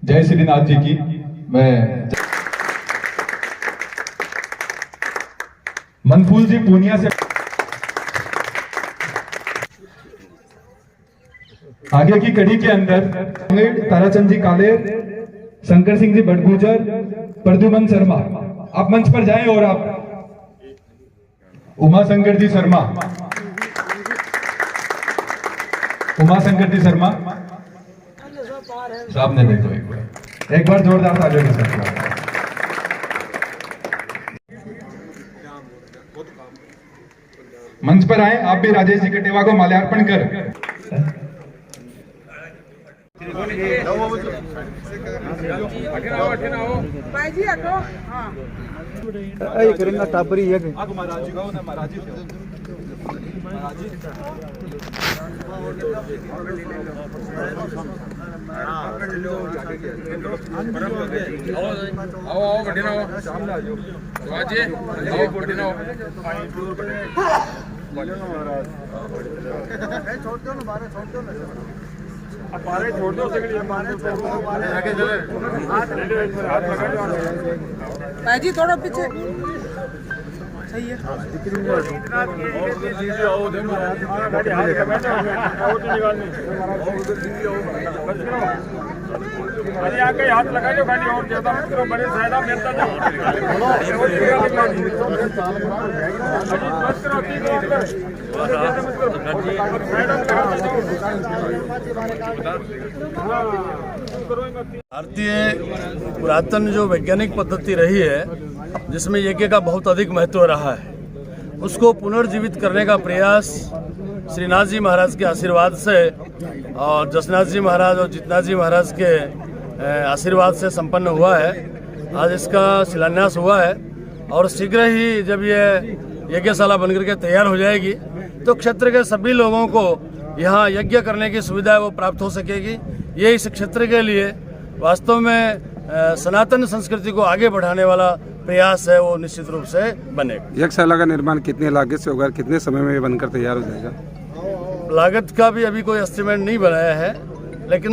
जय श्रीनाथ जी की। मैं मनफूल जी पूनिया से आगे की कड़ी के अंदर ताराचंद जी काले, शंकर सिंह जी बड़गुजर, प्रद्युमन शर्मा, आप मंच पर जाएं। और आप उमा शंकर जी शर्मा, उमा शंकर जी शर्मा सामने देखो एक बार जोरदार तालियों के साथ। मंच पर आए आप भी राजेश जी कटेवा को माल्यार्पण कर। करेंगे टापरी है आओ बढ़े ना आओ सामने आ जाओ बाजे आओ बढ़े ना आओ छोड़ दो ना बारे छोड़ दो ना बारे छोड़ दो आगे चले भाई जी थोड़ा पीछे सही है आओ देखो गाड़ी हाथ में बैठो आओ तो निकालने अरे आके हाथ लगा लो खाली और ज्यादा मत करो बड़े ज्यादा मिलता जाओ भारतीय पुरातन जो वैज्ञानिक पद्धति रही है जिसमें यज्ञ का बहुत अधिक महत्व रहा है, उसको पुनर्जीवित करने का प्रयास श्रीनाथ जी महाराज के आशीर्वाद से और जसनाथ जी महाराज और जितनाथ जी महाराज के आशीर्वाद से संपन्न हुआ है। आज इसका शिलान्यास हुआ है और शीघ्र ही जब ये यज्ञशाला बनकर के तैयार हो जाएगी तो क्षेत्र के सभी लोगों को यहाँ यज्ञ करने की सुविधा वो प्राप्त हो सकेगी। ये इस क्षेत्र के लिए वास्तव में सनातन संस्कृति को आगे बढ़ाने वाला प्रयास है, वो निश्चित रूप से बनेगा। यज्ञशाला का निर्माण कितने लागत से होगा, कितने समय में बनकर तैयार हो जाएगा? लागत का भी अभी कोई एस्टिमेट नहीं बनाया है, लेकिन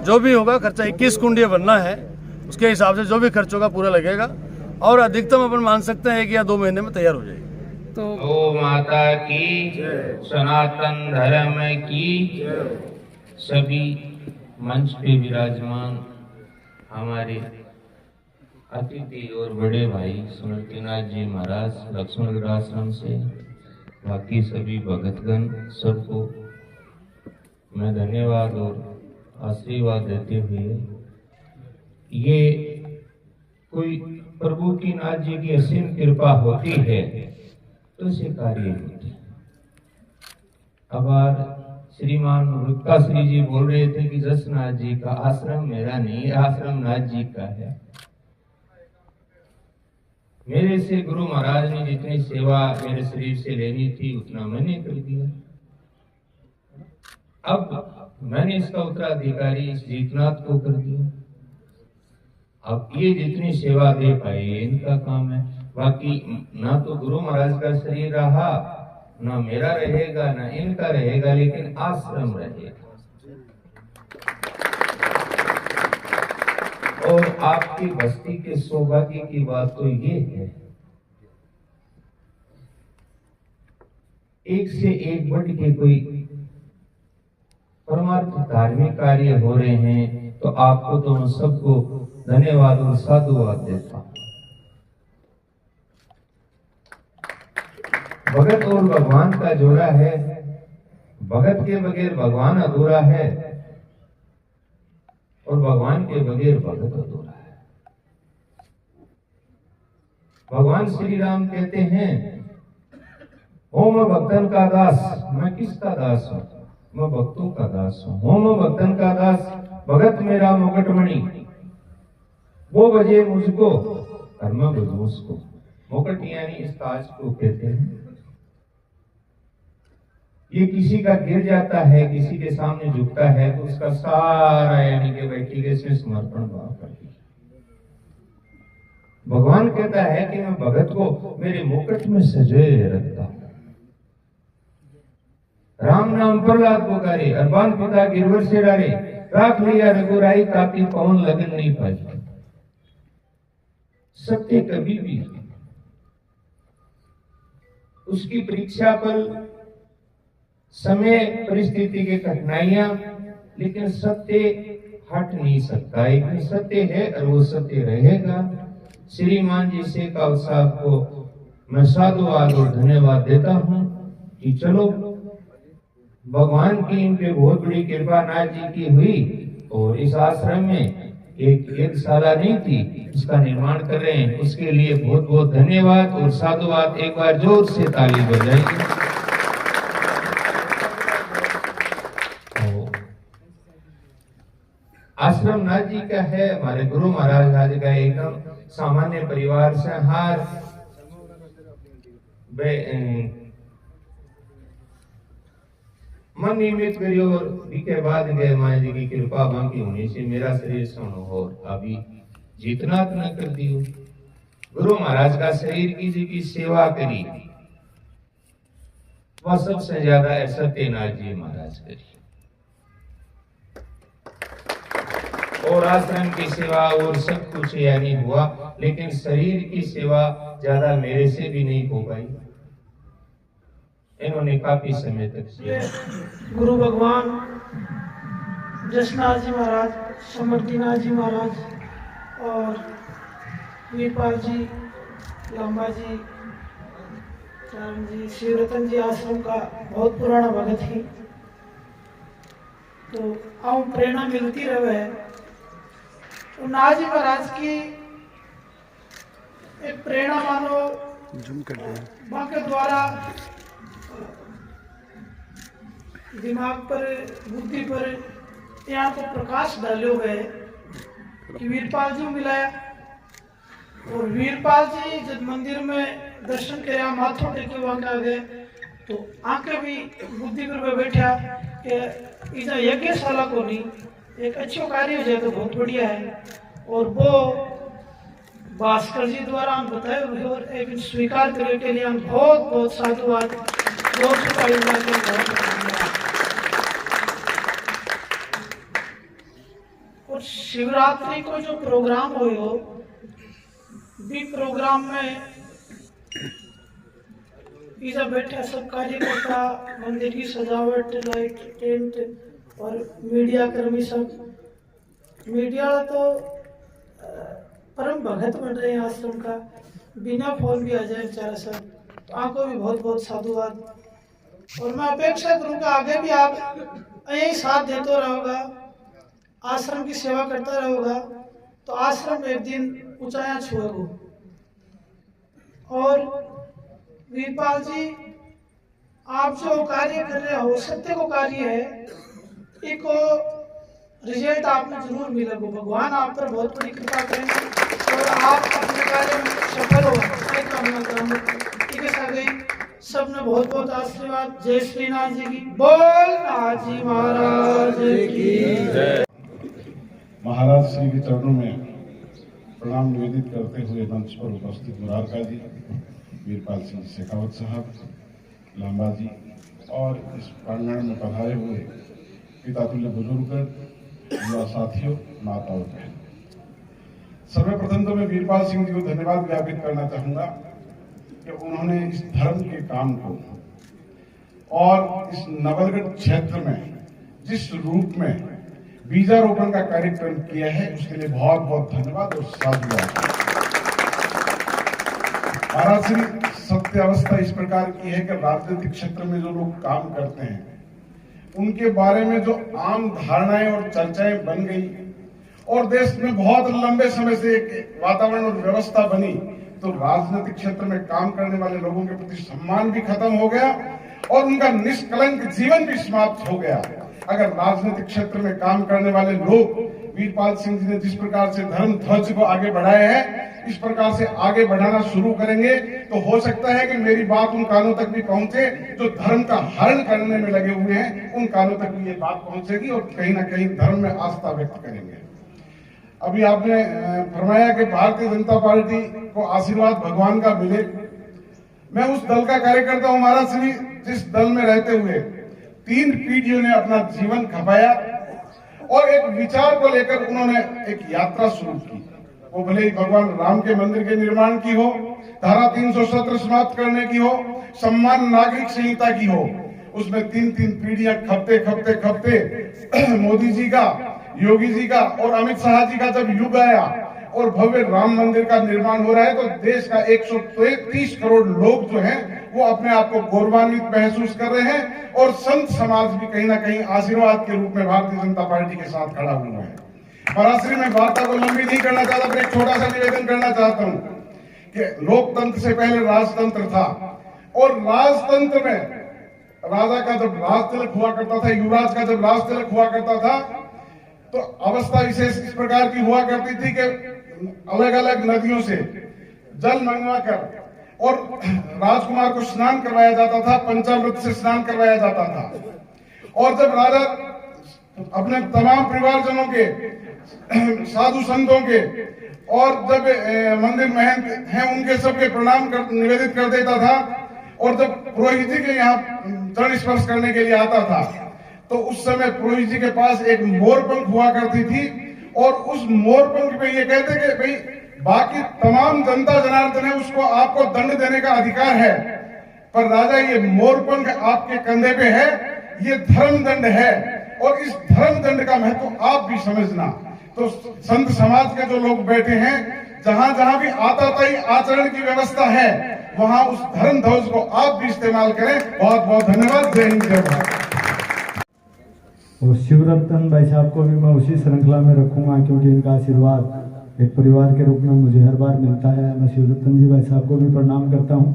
जो भी होगा खर्चा 21 कुंड बनना है, उसके हिसाब से जो भी खर्च होगा पूरा लगेगा और अधिकतम अपन मान सकते हैं कि या 2 महीने में तैयार हो जाएगी। तो गौ माता की, सनातन धर्म की, सभी मंच पे विराजमान हमारे अतिथि और बड़े भाई स्मृतिनाथ जी महाराज लक्ष्मणगढ़ आश्रम से, बाकी सभी भगतगण, सबको मैं धन्यवाद और आशीर्वाद देते हुए, ये कोई प्रभु की नाथ जी की असीम कृपा होती है तो इसे कार्य होते हैं। अब श्रीमान रुक्का श्री जी बोल रहे थे कि जसनाथ जी का आश्रम मेरा नहीं, आश्रम नाथ जी का है। मेरे से गुरु महाराज ने जितनी सेवा मेरे शरीर से लेनी थी उतना मैंने कर दिया। अब मैंने इसका उत्तराधिकारी जीतनाथ को कर दिया। अब ये जितनी सेवा दे पाए ये इनका काम है। बाकी ना तो गुरु महाराज का शरीर रहा, ना मेरा रहेगा, ना इनका रहेगा, लेकिन आश्रम रहेगा। और आपकी बस्ती के सौभाग्य की बात तो ये है, एक से एक बढ़ के कोई परमार्थ धार्मिक कार्य हो रहे हैं, तो आपको तो मैं सबको धन्यवाद और साधुवाद देता हूं। भगत और भगवान का जोड़ा है, भगत के बगैर भगवान अधूरा है और भगवान के बगैर भगत अधूरा है। भगवान श्री राम कहते हैं, ओ मैं भक्तन का दास। मैं किसका दास हूं? मैं भक्तों का दास हूं। ओ मैं भक्तन का दास, भगत मेरा मुकुटमणि, वो बजे मुझको और मैं बजूं उसको। मुकुट यानी इस ताज को कहते हैं। ये किसी का गिर जाता है, किसी के सामने झुकता है तो उसका सारा यानी कि बैठी के इसमें समर्पण भाव करती है। भगवान कहता है कि मैं भगत को मेरे मुकुट में सजाए रखता हूं। राम नाम प्रहलाद पुकारे, अरबान पिता गिरवर से डाले, राख लिया रघुराई ताकि पवन लगन नहीं पाई। सत्य कभी भी उसकी परीक्षा पर समय परिस्थिति के कठिनाइयां, लेकिन सत्य हट नहीं सकता। एक सत्य है और वो सत्य रहेगा। श्रीमान जी से का साहब को मैं साधुवाद और धन्यवाद देता हूं कि चलो भगवान की इन पे बहुत बड़ी कृपा नाथ जी की हुई और इस आश्रम में एक शाला नहीं थी, इसका निर्माण कर रहे हैं। उसके लिए बहुत बहुत धन्यवाद और साधुवाद। एक बार जोर से ताली बजाइए। आश्रम नाथ जी का है, हमारे गुरु महाराज आज का एकदम सामान्य परिवार से हार मन निमित करियो के बाद गए माया जी की कृपा बाकी होने से मेरा शरीर सुनो हो अभी जितना न कर दियो। गुरु महाराज का शरीर की सेवा करी वह सबसे ज्यादा ऐसा तेनाथ जी महाराज करी और आश्रम की सेवा और सब कुछ यानी हुआ, लेकिन शरीर की सेवा ज्यादा मेरे से भी नहीं हो पाई। इन्होंने काफी समय तक किया। गुरु भगवान जसनाथ जी महाराज, समर्थीनाथ जी महाराज और वीरपाल जी, लांबा जी, चरण जी, शिवरतन जी आश्रम का बहुत पुराना भगत है। तो आऊं प्रेरणा मिलती रहे। तो नाथ जी महाराज की एक प्रेरणा मानो बाके द्वारा दिमाग पर, बुद्धि पर यहाँ को प्रकाश डालो गए कि वीरपाल जी मिलाया। और वीरपाल जी जब मंदिर में दर्शन किया, माथों टेके वहां आ गए, तो आंखें भी बुद्धि पर बैठा कि इधर यज्ञशाला को नहीं एक अच्छो कार्य हो जाए तो बहुत बढ़िया है। और वो भास्कर जी द्वारा हम बताए और एक स्वीकार करने के लिए हम बहुत बहुत साधुवाद और शिवरात्रि को जो प्रोग्राम हो भी प्रोग्राम में इधर बैठे सब कार्यकर्ता, मंदिर की सजावट, लाइट, टेंट और मीडिया कर्मी सब। मीडिया तो परम भगत बन रहे हैं आश्रम का, बिना फोन भी आ जाए बेचारा सब। तो आपको भी बहुत बहुत साधुवाद। और मैं अपेक्षा करूंगा आगे भी आप यही साथ देते रहोगा, आश्रम की सेवा करता रहोगा, तो आश्रम एक दिन ऊंचाइयां छुएगा। और वीरपाल जी, आप जो कार्य कर रहे हो सत्य को कार्य है, एक रिजल्ट आपको जरूर मिलेगा। भगवान आप पर बहुत बड़ी कृपा करेंगे और आप अपने कार्य में सफल हो। कामना करूंगा। ठीक है सर, सबने बहुत बहुत आशीर्वाद। जय श्रीनाथ जी की बोल, नाथ जी महाराज की जय। महाराज श्री के चरणों में प्रणाम निवेदित करते हुए मंच पर उपस्थित मुरारका जी, वीरपाल सिंह शेखावत साहब, लांबा जी और इस प्रांगण में पधारे हुए पितातुल्य बुजुर्ग, युवा साथियों, माताओं, बहन, सर्वप्रथम तो मैं वीरपाल सिंह जी को धन्यवाद ज्ञापित करना चाहूंगा कि उन्होंने इस धर्म के काम को और इस नवलगढ़ क्षेत्र में जिस रूप में बीजारोपण का कार्यक्रम किया है उसके लिए बहुत बहुत धन्यवाद और साधुवाद। महाराज श्री सत्य अवस्था इस प्रकार की है कि राजनीतिक क्षेत्र में जो लोग काम करते हैं उनके बारे में जो आम धारणाएं और चर्चाएं बन गई और देश में बहुत लंबे समय से एक वातावरण और व्यवस्था बनी, तो राजनीतिक क्षेत्र में काम करने वाले लोगों के प्रति सम्मान भी खत्म हो गया और उनका निष्कलंक जीवन भी समाप्त हो गया। अगर राजनीतिक क्षेत्र में काम करने वाले लोग वीरपाल सिंह जी ने जिस प्रकार से धर्म ध्वज को आगे बढ़ाया है इस प्रकार से आगे बढ़ाना शुरू करेंगे तो हो सकता है कि मेरी बात उन कानों तक भी पहुंचे जो धर्म का हरण करने में लगे हुए हैं, उन कानों तक भी ये बात पहुंचेगी और कहीं ना कहीं धर्म में आस्था व्यक्त करेंगे। अभी आपने फरमाया कि भारतीय जनता पार्टी को आशीर्वाद भगवान का मिले। मैं उस दल का कार्यकर्ता हूं महाराज श्री, जिस दल में रहते हुए 3 पीढ़ियों ने अपना जीवन खपाया और एक विचार को लेकर उन्होंने एक यात्रा शुरू की। वो भले ही भगवान राम के मंदिर के निर्माण की हो, धारा 370 समाप्त करने की हो, सम्मान नागरिक संहिता की हो, उसमें 3-3 पीढ़ियां खपते खपते खपते मोदी जी का, योगी जी का और अमित शाह जी का जब युग आया और भव्य राम मंदिर का निर्माण हो रहा है, तो देश का 130 करोड़ लोग जो हैं वो अपने आप को गौरवान्वित महसूस कर रहे हैं और संत समाज भी कहीं ना कहीं आशीर्वाद के रूप में भारतीय जनता पार्टी के साथ खड़ा हुआ है। पराश्री में वार्ता को लंबी नहीं करना चाहता, पर एक छोटा सा निवेदन करना चाहता हूं कि लोकतंत्र से पहले राजतंत्र था और राजतंत्र में राजा का जब राज तिलक हुआ करता था, युवराज का जब राज तिलक हुआ करता था, तो अवस्था विशेष इस प्रकार की हुआ करती थी कि अलग अलग नदियों से जल मंगवा कर और राजकुमार को स्नान करवाया जाता था, पंचामृत से स्नान करवाया जाता था। और जब राजा अपने तमाम परिवारजनों के, साधु संतों के और जब मंदिर महंत हैं उनके सबके प्रणाम निवेदित कर देता था और जब पुरोहित जी के यहाँ चरण स्पर्श करने के लिए आता था, तो उस समय पुरोहित जी के पास एक मोरपंख हुआ करती थी और उस मोरपंख पे ये कहते कि भाई बाकी तमाम जनता जनार्दन है उसको आपको दंड देने का अधिकार है, पर राजा ये मोरपंख आपके कंधे पे है, ये धर्म दंड है और इस धर्म दंड का महत्व आप भी समझना। तो संत समाज के जो लोग बैठे हैं, जहां जहां भी आताताई आचरण की व्यवस्था है वहां उस धर्म ध्वज को आप भी इस्तेमाल करें। बहुत बहुत धन्यवाद। जय हिंद, जय भारत। और शिवरतन भाई साहब को भी मैं उसी श्रृंखला में रखूंगा क्योंकि इनका आशीर्वाद एक परिवार के रूप में मुझे हर बार मिलता है। मैं शिवरतन जी भाई साहब को भी प्रणाम करता हूं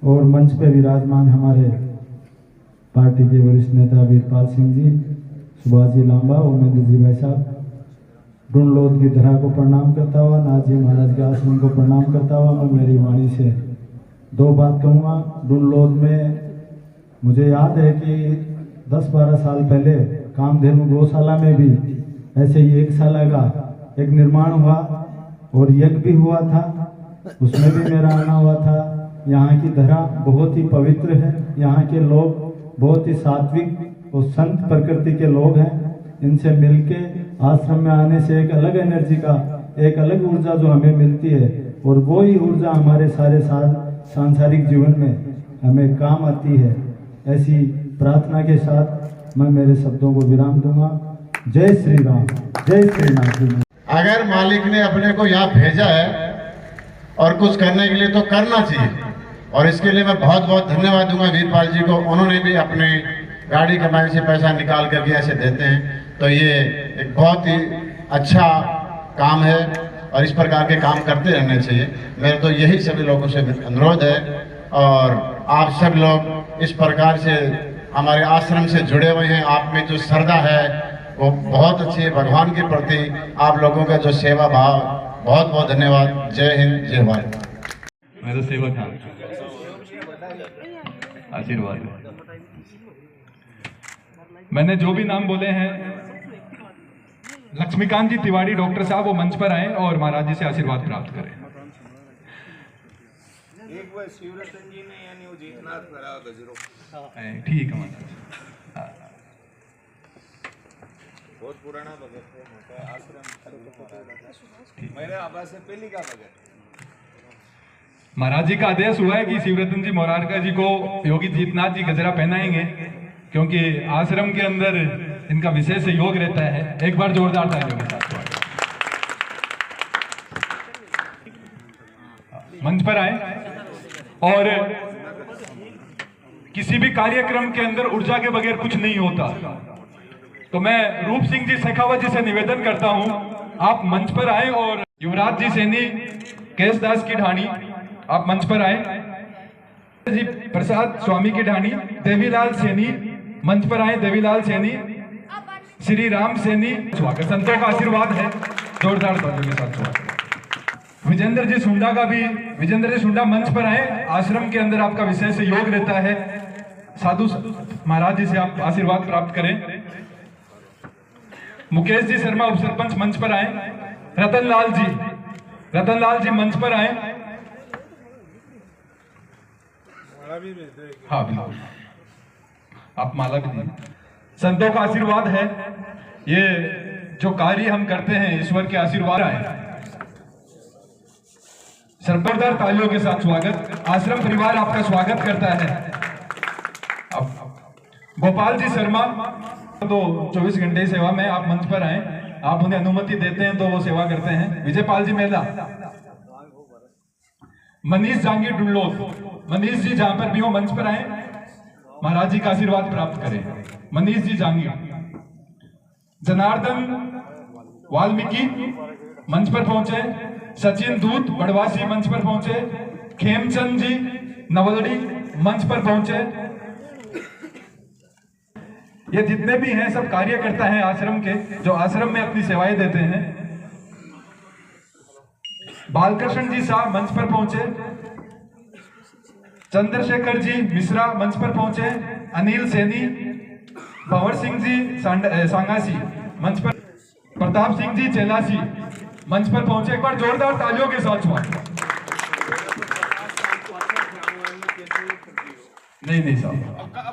और मंच पे विराजमान हमारे पार्टी के वरिष्ठ नेता वीरपाल सिंह जी, सुभाष जी लांबा, उमेंद्र जी भाई साहब, ढूंढलोद की धरा को प्रणाम करता हुआ, नाथ जी महाराज के आश्रम को प्रणाम करता हुआ मैं मेरी वाणी से 2 बात कहूँगा। ढूंढलोद में मुझे याद है कि 10-12 साल पहले कामधेनु गौशाला में भी ऐसे ही 1 साल का एक निर्माण हुआ और यज्ञ भी हुआ था, उसमें भी मेरा आना हुआ था। यहाँ की धरा बहुत ही पवित्र है, यहाँ के लोग बहुत ही सात्विक और संत प्रकृति के लोग हैं। इनसे मिलके आश्रम में आने से एक अलग एनर्जी का, एक अलग ऊर्जा जो हमें मिलती है और वो ही ऊर्जा हमारे सारे सांसारिक जीवन में हमें काम आती है। ऐसी प्रार्थना के साथ मैं मेरे शब्दों को विराम दूंगा। जय श्री राम, जय श्री नाथ। अगर मालिक ने अपने को यहाँ भेजा है और कुछ करने के लिए तो करना चाहिए और इसके लिए मैं बहुत बहुत धन्यवाद दूंगा वीरपाल जी को। उन्होंने भी अपने गाड़ी कमाई से पैसा निकाल करके ऐसे देते हैं, तो ये एक बहुत ही अच्छा काम है और इस प्रकार के काम करते रहने चाहिए। मेरा तो यही सभी लोगों से अनुरोध है और आप सब लोग इस प्रकार से हमारे आश्रम से जुड़े हुए हैं। आप में जो श्रद्धा है वो बहुत अच्छी है भगवान के प्रति, आप लोगों का जो सेवा भाव, बहुत बहुत धन्यवाद। जय हिंद, जय भारत। मेरा सेवक था, आशीर्वाद। मैंने जो भी नाम बोले हैं, लक्ष्मीकांत जी तिवारी डॉक्टर साहब वो मंच पर आए और महाराज जी से आशीर्वाद प्राप्त करें। एक बार शिवरतन जी ने यानी वो जीतना करा गजरो। ठीक है महाराज। बहुत पुराना भगत है, आश्रम मेरे आवाज से पहली का भगत। महाराज जी का आदेश हुआ है कि शिवरतन जी मोरारका जी को योगी जीतनाथ जी गजरा पहनाएंगे क्योंकि आश्रम के अंदर इनका विशेष योग रहता है। एक बार जोरदार तालियों के साथ मंच पर आए। और किसी भी कार्यक्रम के अंदर ऊर्जा के बगैर कुछ नहीं होता, तो मैं रूप सिंह जी शेखावत जी से निवेदन करता हूं, आप मंच पर आए। और युवराज जी सैनी, केशदास की ढाणी, आप मंच पर आए। जी प्रसाद स्वामी की ढाणी, देवीलाल सैनी मंच पर आए। देवीलाल सैनी, श्री राम सैनी, स्वागत। संतों का आशीर्वाद है, जोरदार तालियों के साथ स्वागत। विजेंद्र जी सुंडा का भी, विजेंद्र जी सुंडा मंच पर आए। आश्रम के अंदर आपका विशेष योग रहता है, साधु महाराज जी से आप आशीर्वाद प्राप्त करें। मुकेश जी शर्मा उप सरपंच मंच पर आए। रतनलाल जी मंच पर आए। हाँ बिल्कुल, आप माला भी दी। संतों का आशीर्वाद है। ये जो कार्य हम करते हैं ईश्वर के आशीर्वाद है। सरदार तालियों के साथ स्वागत। आश्रम परिवार आपका स्वागत करता है। अब गोपाल जी शर्मा तो 24 घंटे सेवा में, आप मंच पर आए, आप उन्हें अनुमति देते हैं तो वो सेवा करते हैं। विजयपाल जी मेला। मनीष जांगीर डुल्लोत। मनीष जी जहां पर भी हो मंच पर आए, महाराज जी का आशीर्वाद प्राप्त करें। मनीष जी जांगीर। जनार्दन वाल्मीकि मंच पर पहुंचे। सचिन दूत बड़वासी मंच पर पहुंचे। खेमचंद जी नवलड़ी मंच पर पहुंचे। ये जितने भी हैं सब कार्यकर्ता हैं आश्रम के, जो आश्रम में अपनी सेवाएं देते हैं। बालकृष्ण जी शाह मंच पर पहुंचे। चंद्रशेखर जी मिश्रा मंच पर पहुंचे। अनिल सैनी, भंवर सिंह जी सांगासी मंच पर, प्रताप सिंह जी चेलासी मंच पर पहुंचे। एक बार जोरदार तालियों के साथ नहीं साहब।